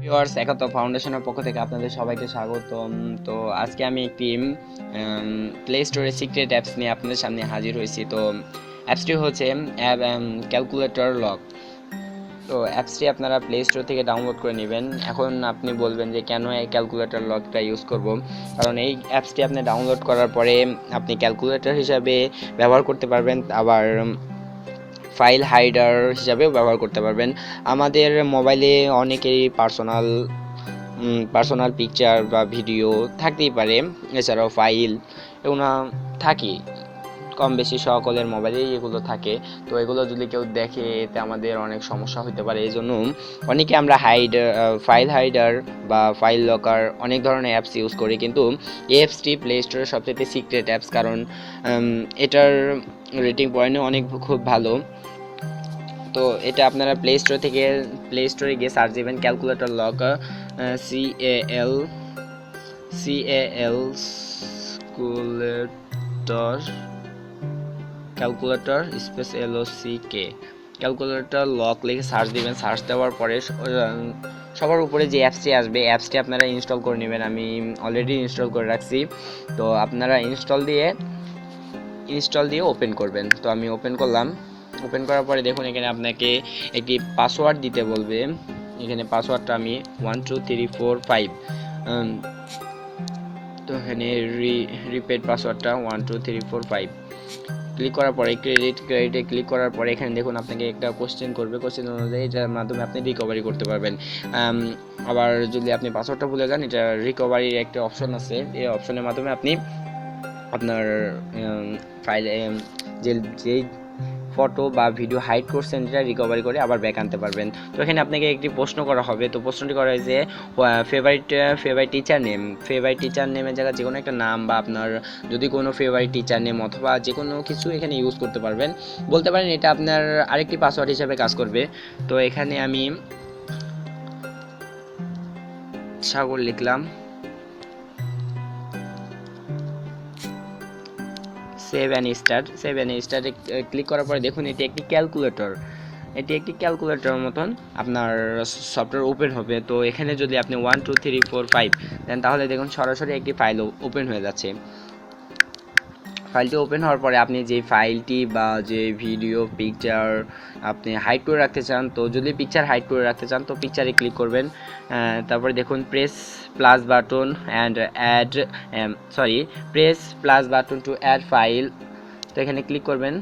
Viewers একাত্ম ফাউন্ডেশনের পক্ষ থেকে আপনাদের সবাইকে স্বাগতম। তো আজকে আমি একটি প্লে স্টোরে সিক্রেট অ্যাপস নিয়ে আপনাদের সামনে হাজির হয়েছি। তো অ্যাপসটি হচ্ছে ক্যালকুলেটর লক। তো অ্যাপসটি আপনারা প্লে স্টোর থেকে ডাউনলোড করে নেবেন। এখন আপনি বলবেন যে কেন এই ক্যালকুলেটর লকটা ইউজ করব, কারণ এই অ্যাপসটি আপনি ডাউনলোড করার পরে আপনি ক্যালকুলেটর হিসাবে ব্যবহার করতে পারবেন, আবার ফাইল হাইডার হিসাবেও ব্যবহার করতে পারবেন। আমাদের মোবাইলে অনেকেরই পার্সোনাল পিকচার বা ভিডিও থাকতেই পারে, এছাড়াও ফাইল এগুলো থাকে, কম বেশি সকলের মোবাইলেই এগুলো থাকে। তো এগুলো যদি কেউ দেখে এতে আমাদের অনেক সমস্যা হতে পারে। এই জন্য অনেকে আমরা ফাইল হাইডার বা ফাইল লকার অনেক ধরনের অ্যাপস ইউজ করি, কিন্তু এই অ্যাপসটি প্লে স্টোরের সবচেয়ে সিক্রেট অ্যাপস, কারণ এটার রেটিং পয়েন্টও অনেক খুব ভালো। তো এটা আপনারা প্লে স্টোরে গিয়ে সার্চ দিবেন calculator lock, CAL calculator space LOCK calculator lock লিখে সার্চ দিবেন। সার্চ দেওয়ার পরে সবার উপরে যে অ্যাপসটি আসবে, অ্যাপসটি আপনারা ইনস্টল করে নেবেন। আমি অলরেডি ইনস্টল করে রাখছি। তো আপনারা ইনস্টল দিয়ে ওপেন করবেন। তো আমি ওপেন করলাম। ওপেন করার পরে দেখুন এখানে আপনাকে একটি পাসওয়ার্ড দিতে বলবে। এখানে পাসওয়ার্ডটা আমি 1 2 3 4 5, তো এখানে রিপিট পাসওয়ার্ডটা 1 2 3 4 5 ক্লিক করার পরে ক্রেডিটে ক্লিক করার পরে এখানে দেখুন আপনাকে একটা কোশ্চেন করবে। কোশ্চেন অনুযায়ী এটার মাধ্যমে আপনি রিকভারি করতে পারবেন। আবার যদি আপনি পাসওয়ার্ডটা ভুলে যান, এটা রিকভারির একটা অপশন আছে। এই অপশনের মাধ্যমে আপনি আপনার ফাইলে যেই ফটো বা ভিডিও হাইড করছেন যেটা রিকভারি করে আবার ব্যাক আনতে পারবেন। তো এখানে আপনাকে একটি প্রশ্ন করা হবে। তো প্রশ্নটি করা হয়েছে ফেভারিট টিচার নেমের জায়গায় যে কোনো একটা নাম, বা আপনার যদি কোনো ফেভারিট টিচার নেম অথবা যে কোনো কিছু এখানে ইউজ করতে পারবেন, বলতে পারেন। এটা আপনার আরেকটি পাসওয়ার্ড হিসেবে কাজ করবে। তো এখানে আমি সাগর লিখলাম, সেভ অ্যান্ড স্টার্টে ক্লিক করার পরে দেখুন এটি একটি ক্যালকুলেটরের মতন আপনার সফটওয়্যার ওপেন হবে। তো এখানে যদি আপনি 1 2 3 4 5 দেন, তাহলে দেখুন সরাসরি একটি ফাইল ওপেন হয়ে যাচ্ছে। ফাইলটি ওপেন হওয়ার পরে আপনি যে ফাইলটি বা যে ভিডিও পিকচার আপনি হাইড করে রাখতে চান, তো যদি পিকচার হাইড করে রাখতে চান তো পিকচারে ক্লিক করবেন। তারপরে দেখুন press plus button to add file, তো এখানে ক্লিক করবেন।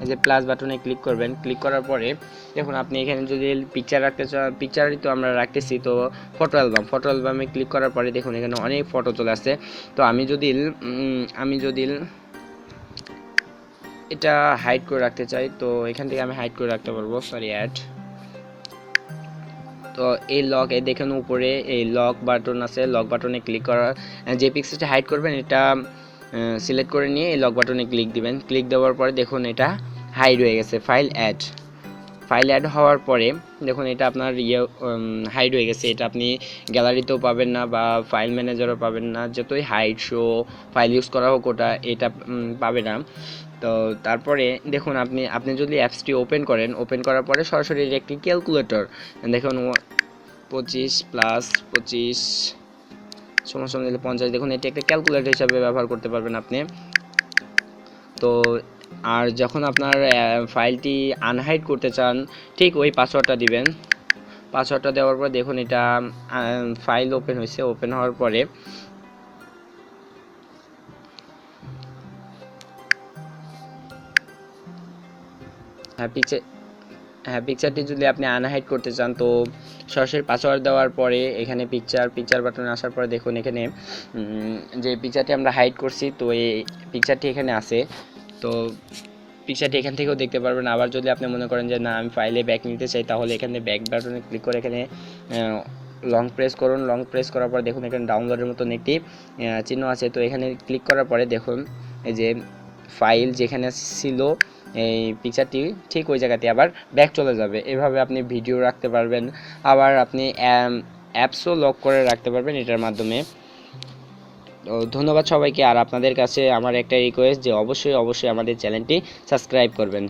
এই যে প্লাস বাটনে ক্লিক করবেন। ক্লিক করার পরে দেখুন আপনি এখানে যদি পিকচার রাখতে চান, পিকচারই তো আমরা রাখতেছি, তো ফটো অ্যালবামে ক্লিক করার পরে দেখুন এখানে অনেক ফটো চলে আসছে। তো আমি যদি এটা হাইড করে রাখতে চাই, তো এখান থেকে আমি হাইড করে রাখতে পারবো। অ্যাড, তো এই দেখুন উপরে এই লক বাটন আছে। লক বাটনে ক্লিক করার যে পিকচারটা হাইড করবেন এটা সিলেক্ট করে নিয়ে এই লক বাটনে ক্লিক দিবেন। ক্লিক দেওয়ার পরে দেখুন এটা হাইড হয়ে গেছে। ফাইল অ্যাড হওয়ার পরে দেখুন এটা আপনার হাইড হয়ে গেছে। এটা আপনি গ্যালারিতেও পাবেন না বা ফাইল ম্যানেজারও পাবেন না, যতই হাইড শো ফাইল ইউজ করা হোক ওটা এটা পাবে না। তো তারপরে দেখুন আপনি যদি অ্যাপসটি ওপেন করার পরে সরাসরি একটি ক্যালকুলেটর দেখুন 25 প্লাস 25 সমান দিলে 50, দেখুন এটি একটা ক্যালকুলেটর হিসাবে ব্যবহার করতে পারবেন আপনি। তো আর যখন আপনার ফাইলটি আনহাইড করতে চান, ঠিক ওই পাসওয়ার্ডটা দিবেন। পাসওয়ার্ডটা দেওয়ার পর দেখুন এটা ফাইল ওপেন হয়েছে। ওপেন হওয়ার পরে পিকচারটি যদি আপনি আনহাইড করতে চান, তো সরাসরি পাসওয়ার্ড দেওয়ার পরে এখানে পিকচার বাটনে আসার পরে দেখুন এখানে যে পিকচারটি আমরা হাইড করছি, তো এই পিকচারটি এখানে আছে। তো পিকচারটি এখান থেকেও দেখতে পারবেন। আবার যদি আপনি মনে করেন যে না আমি ফাইলে ব্যাক নিতে চাই, তাহলে এখানে ব্যাক বাটনে ক্লিক করে এখানে লং প্রেস করুন। লং প্রেস করার পর দেখুন এখানে ডাউনলোডের মতন একটি চিহ্ন আছে। তো এখানে ক্লিক করার পরে দেখুন এই যে ফাইল যেখানে ছিল এই পিকচারটি ঠিক ওই জায়গাতে আবার ব্যাক চলে যাবে। এভাবে আপনি ভিডিও রাখতে পারবেন, আবার আপনি অ্যাপসও লক করে রাখতে পারবেন এটার মাধ্যমে। তো ধন্যবাদ সবাইকে। আর আপনাদের কাছে আমার একটা রিকোয়েস্ট যে অবশ্যই আমাদের চ্যানেলটি সাবস্ক্রাইব করবেন।